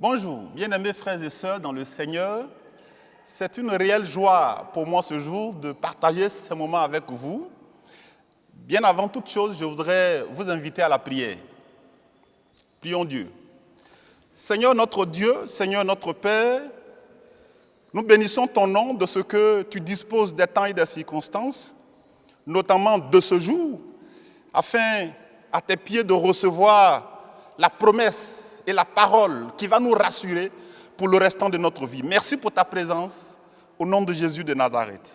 Bonjour, bien-aimés frères et sœurs dans le Seigneur. C'est une réelle joie pour moi ce jour de partager ce moment avec vous. Bien avant toute chose, je voudrais vous inviter à la prière. Prions Dieu. Seigneur notre Dieu, Seigneur notre Père, nous bénissons ton nom de ce que tu disposes des temps et des circonstances, notamment de ce jour, afin à tes pieds de recevoir la promesse et la parole qui va nous rassurer pour le restant de notre vie. Merci pour ta présence, au nom de Jésus de Nazareth.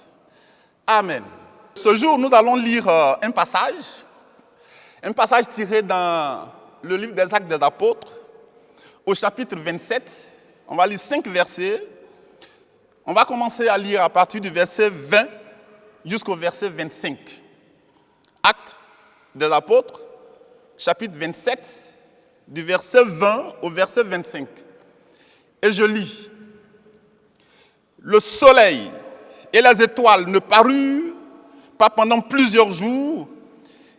Amen. Ce jour, nous allons lire un passage tiré dans le livre des Actes des Apôtres, au chapitre 27. On va lire 5 versets. On va commencer à lire à partir du verset 20 jusqu'au verset 25. Actes des Apôtres, chapitre 27, du verset 20 au verset 25. Et je lis. Le soleil et les étoiles ne parurent pas pendant plusieurs jours,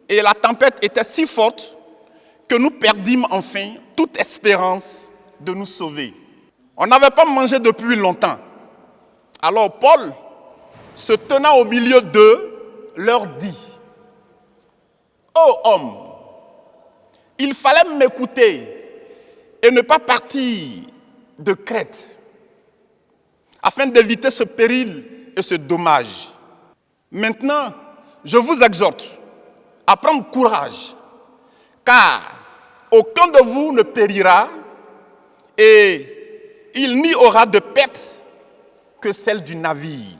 et la tempête était si forte que nous perdîmes enfin toute espérance de nous sauver. On n'avait pas mangé depuis longtemps. Alors Paul, se tenant au milieu d'eux, leur dit: Ô hommes, il fallait m'écouter et ne pas partir de Crète, afin d'éviter ce péril et ce dommage. Maintenant, je vous exhorte à prendre courage, car aucun de vous ne périra et il n'y aura de perte que celle du navire.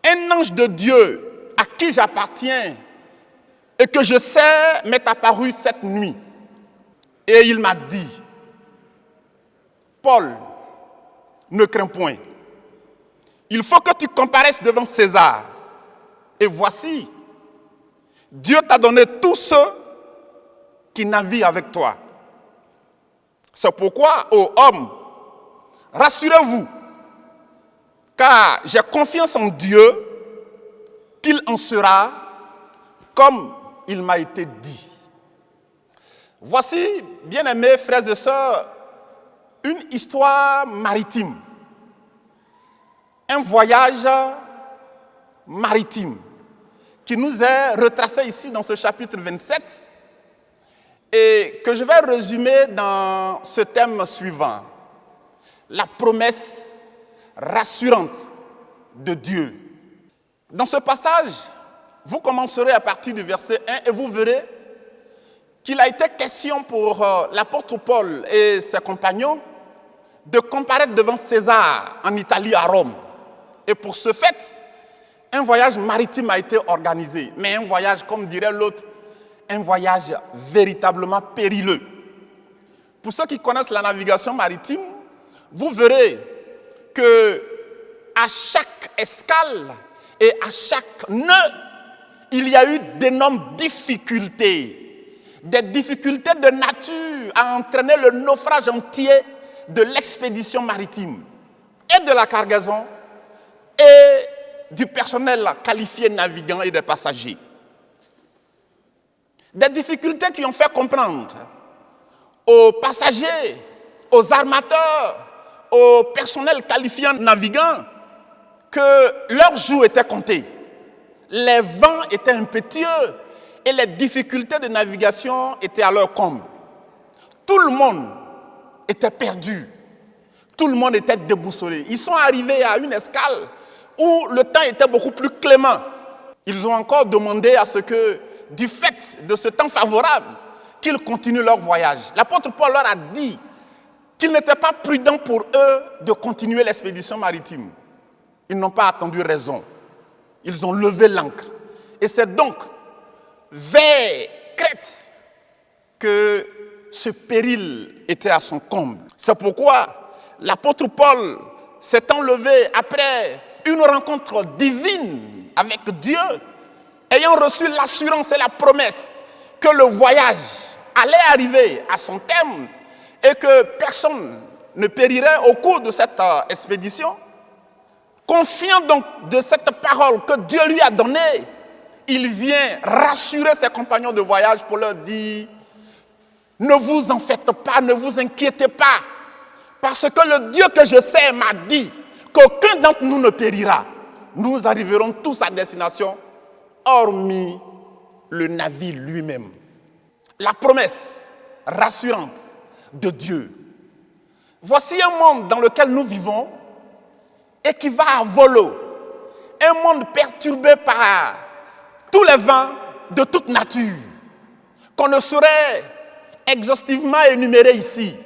Un ange de Dieu à qui j'appartiens et que je sais m'est apparu cette nuit. Et il m'a dit: Paul, ne crains point. Il faut que tu comparaisses devant César. Et voici, Dieu t'a donné tous ceux qui naviguent avec toi. C'est pourquoi, ô hommes, rassurez-vous, car j'ai confiance en Dieu qu'il en sera comme il m'a été dit. Voici, bien-aimés frères et sœurs, une histoire maritime. Un voyage maritime qui nous est retracé ici dans ce chapitre 27 et que je vais résumer dans ce thème suivant. La promesse rassurante de Dieu. Dans ce passage, vous commencerez à partir du verset 1 et vous verrez qu'il a été question pour l'apôtre Paul et ses compagnons de comparaître devant César en Italie, à Rome. Et pour ce fait, un voyage maritime a été organisé. Mais un voyage, comme dirait l'autre, un voyage véritablement périlleux. Pour ceux qui connaissent la navigation maritime, vous verrez que à chaque escale et à chaque nœud, il y a eu d'énormes difficultés. Des difficultés de nature à entraîner le naufrage entier de l'expédition maritime et de la cargaison et du personnel qualifié navigant et des passagers. Des difficultés qui ont fait comprendre aux passagers, aux armateurs, au personnel qualifié navigant que leurs jours étaient comptés. Les vents étaient impétueux et les difficultés de navigation étaient à leur comble. Tout le monde était perdu. Tout le monde était déboussolé. Ils sont arrivés à une escale où le temps était beaucoup plus clément. Ils ont encore demandé à ce que, du fait de ce temps favorable, qu'ils continuent leur voyage. L'apôtre Paul leur a dit qu'il n'était pas prudent pour eux de continuer l'expédition maritime. Ils n'ont pas attendu raison. Ils ont levé l'ancre. Et c'est donc vers Crète que ce péril était à son comble. C'est pourquoi l'apôtre Paul s'est enlevé après une rencontre divine avec Dieu, ayant reçu l'assurance et la promesse que le voyage allait arriver à son terme et que personne ne périrait au cours de cette expédition. Confiant donc de cette parole que Dieu lui a donnée, il vient rassurer ses compagnons de voyage pour leur dire: ne vous en faites pas, ne vous inquiétez pas, Parce que le Dieu que je sais m'a dit qu'aucun d'entre nous ne périra. Nous arriverons tous à destination, hormis le navire lui-même. La promesse rassurante de Dieu. Voici un monde dans lequel nous vivons et qui va à volo. Un monde perturbé par tous les vents de toute nature, qu'on ne saurait exhaustivement énumérer ici.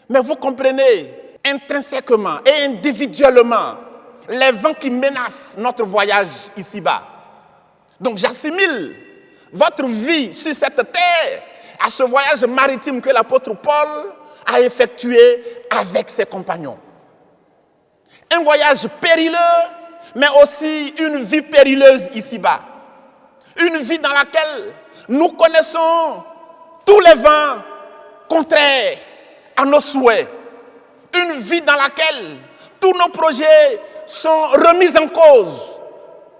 Mais vous comprenez intrinsèquement et individuellement les vents qui menacent notre voyage ici-bas. Donc j'assimile votre vie sur cette terre à ce voyage maritime que l'apôtre Paul a effectué avec ses compagnons. Un voyage périlleux, mais aussi une vie périleuse ici-bas. Une vie dans laquelle nous connaissons tous les vents contraires à nos souhaits. Une vie dans laquelle tous nos projets sont remis en cause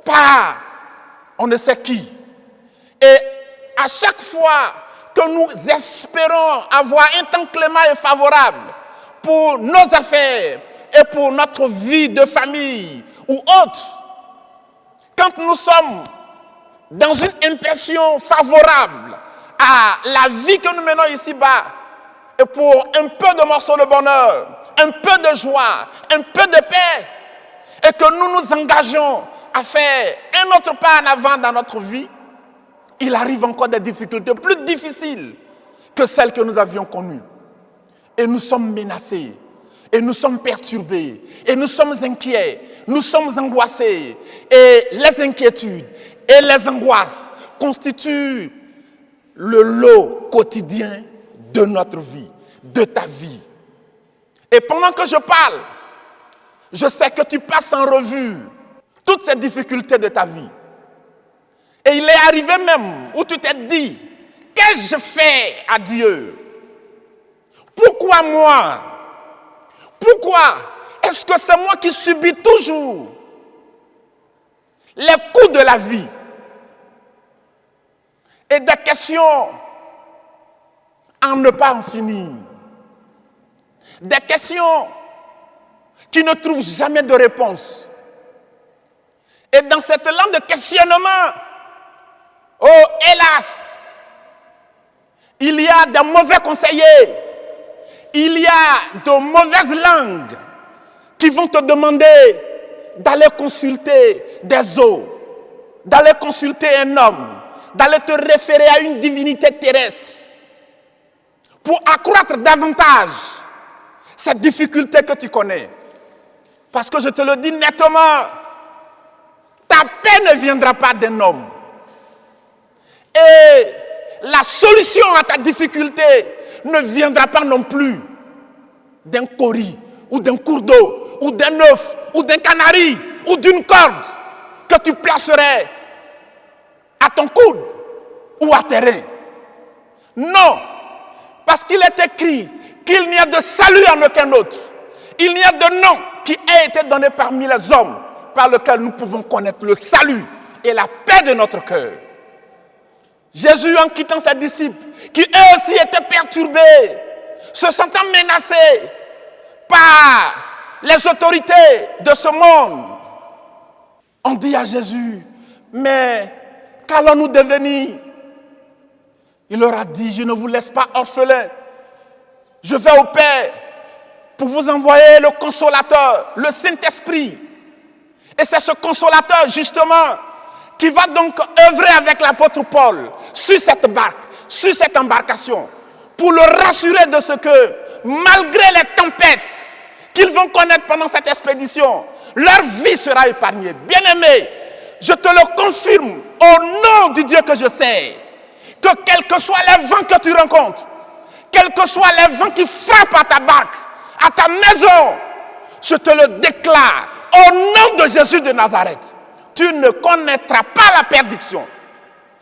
par on ne sait qui. Et à chaque fois que nous espérons avoir un temps clément et favorable pour nos affaires et pour notre vie de famille ou autre, quand nous sommes dans une impression favorable à la vie que nous menons ici-bas, et pour un peu de morceaux de bonheur, un peu de joie, un peu de paix, et que nous nous engageons à faire un autre pas en avant dans notre vie, il arrive encore des difficultés plus difficiles que celles que nous avions connues. Et nous sommes menacés, et nous sommes perturbés, et nous sommes inquiets, nous sommes angoissés. Et les inquiétudes et les angoisses constituent le lot quotidien de notre vie, de ta vie. Et pendant que je parle, je sais que tu passes en revue toutes ces difficultés de ta vie. Et il est arrivé même où tu t'es dit, qu'ai-je fait à Dieu? Pourquoi moi? Pourquoi est-ce que c'est moi qui subis toujours les coups de la vie? Et des questions à ne pas en finir. Des questions qui ne trouvent jamais de réponse. Et dans cette langue de questionnement, oh hélas, il y a de mauvais conseillers, il y a de mauvaises langues qui vont te demander d'aller consulter des eaux, d'aller consulter un homme, d'aller te référer à une divinité terrestre pour accroître davantage cette difficulté que tu connais. Parce que je te le dis nettement, ta paix ne viendra pas d'un homme. Et la solution à ta difficulté ne viendra pas non plus d'un cori, ou d'un cours d'eau, ou d'un œuf, ou d'un canari, ou d'une corde que tu placerais à ton coude ou à tes reins. Non, parce qu'il est écrit qu'il n'y a de salut en aucun autre. Il n'y a de nom qui ait été donné parmi les hommes par lequel nous pouvons connaître le salut et la paix de notre cœur. Jésus, en quittant ses disciples, qui eux aussi étaient perturbés, se sentant menacés par les autorités de ce monde, on dit à Jésus, mais qu'allons-nous devenir? Il leur a dit, je ne vous laisse pas orphelins. Je vais au Père pour vous envoyer le Consolateur, le Saint-Esprit. Et c'est ce Consolateur, justement, qui va donc œuvrer avec l'apôtre Paul sur cette barque, sur cette embarcation, pour le rassurer de ce que, malgré les tempêtes qu'ils vont connaître pendant cette expédition, leur vie sera épargnée. Bien-aimé, je te le confirme au nom du Dieu que je sais, que quels que soient les vents que tu rencontres, quels que soient les vents qui frappent à ta barque, à ta maison, je te le déclare au nom de Jésus de Nazareth. Tu ne connaîtras pas la perdition.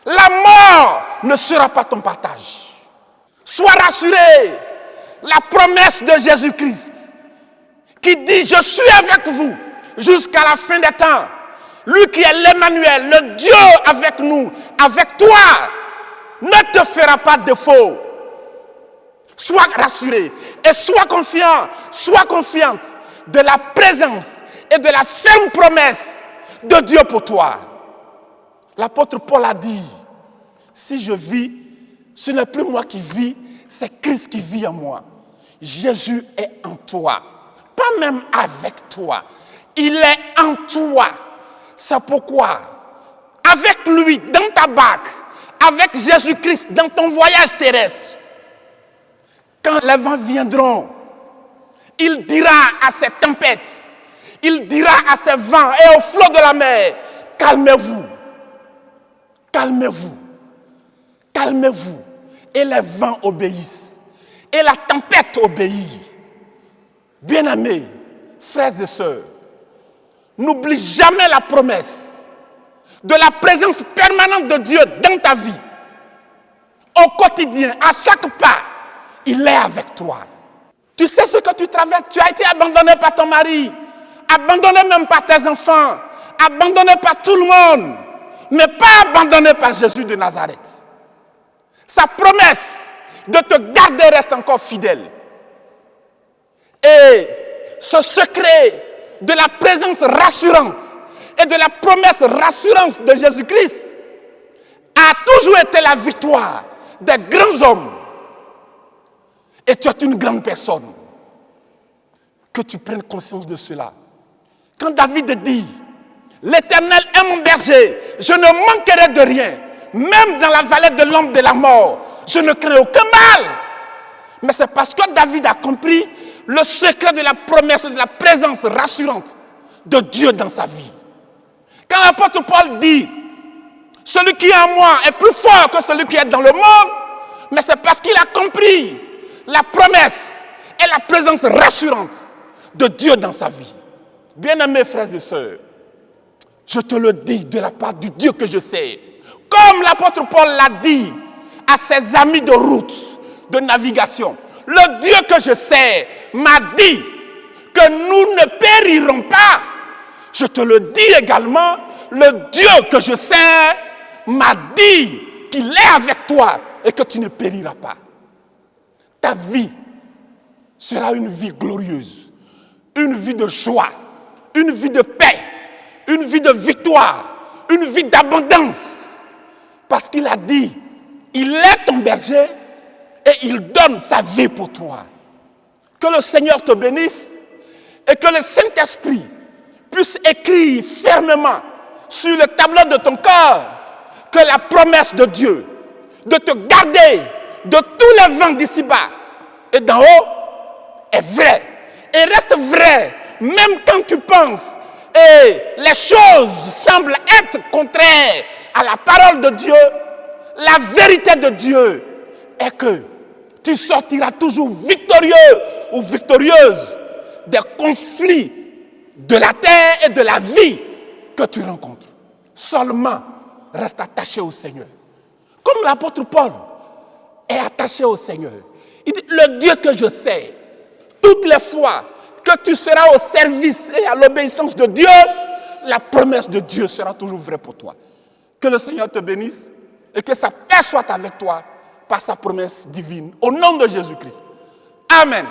La mort ne sera pas ton partage. Sois rassuré. La promesse de Jésus-Christ qui dit, je suis avec vous jusqu'à la fin des temps. Lui qui est l'Emmanuel, le Dieu avec nous, avec toi, ne te fera pas défaut. Sois rassuré et sois confiant, sois confiante de la présence et de la ferme promesse de Dieu pour toi. L'apôtre Paul a dit, si je vis, ce n'est plus moi qui vis, c'est Christ qui vit en moi. Jésus est en toi, pas même avec toi. Il est en toi. C'est pourquoi, avec lui dans ta barque, avec Jésus-Christ dans ton voyage terrestre, quand les vents viendront, il dira à ces tempêtes, il dira à ces vents et aux flots de la mer, calmez-vous, calmez-vous, calmez-vous. Et les vents obéissent. Et la tempête obéit. Bien-aimés, frères et sœurs, n'oublie jamais la promesse de la présence permanente de Dieu dans ta vie. Au quotidien, à chaque pas, il est avec toi. Tu sais ce que tu traverses. Tu as été abandonné par ton mari, abandonné même par tes enfants, abandonné par tout le monde, mais pas abandonné par Jésus de Nazareth. Sa promesse de te garder reste encore fidèle. Et ce secret de la présence rassurante et de la promesse rassurante de Jésus-Christ a toujours été la victoire des grands hommes. Et tu es une grande personne. Que tu prennes conscience de cela. Quand David dit, l'Éternel est mon berger, je ne manquerai de rien. Même dans la vallée de l'ombre de la mort, je ne crains aucun mal. Mais c'est parce que David a compris le secret de la promesse, de la présence rassurante de Dieu dans sa vie. Quand l'apôtre Paul dit, celui qui est en moi est plus fort que celui qui est dans le monde, mais c'est parce qu'il a compris la promesse et la présence rassurante de Dieu dans sa vie. Bien-aimés frères et sœurs, je te le dis de la part du Dieu que je sais. Comme l'apôtre Paul l'a dit à ses amis de route, de navigation, le Dieu que je sais m'a dit que nous ne périrons pas. Je te le dis également, le Dieu que je sais m'a dit qu'il est avec toi et que tu ne périras pas. Ta vie sera une vie glorieuse, une vie de joie, une vie de paix, une vie de victoire, une vie d'abondance. Parce qu'il a dit, il est ton berger et il donne sa vie pour toi. Que le Seigneur te bénisse et que le Saint-Esprit puisse écrire fermement sur le tableau de ton cœur que la promesse de Dieu de te garder de tous les vents d'ici-bas et d'en haut est vraie et reste vraie même quand tu penses et les choses semblent être contraires à la parole de Dieu. La vérité de Dieu est que tu sortiras toujours victorieux ou victorieuse des conflits de la terre et de la vie que tu rencontres. Seulement, reste attaché au Seigneur. Comme l'apôtre Paul est attaché au Seigneur. Il dit, le Dieu que je sais, toutes les fois que tu seras au service et à l'obéissance de Dieu, la promesse de Dieu sera toujours vraie pour toi. Que le Seigneur te bénisse et que sa paix soit avec toi par sa promesse divine. Au nom de Jésus-Christ. Amen.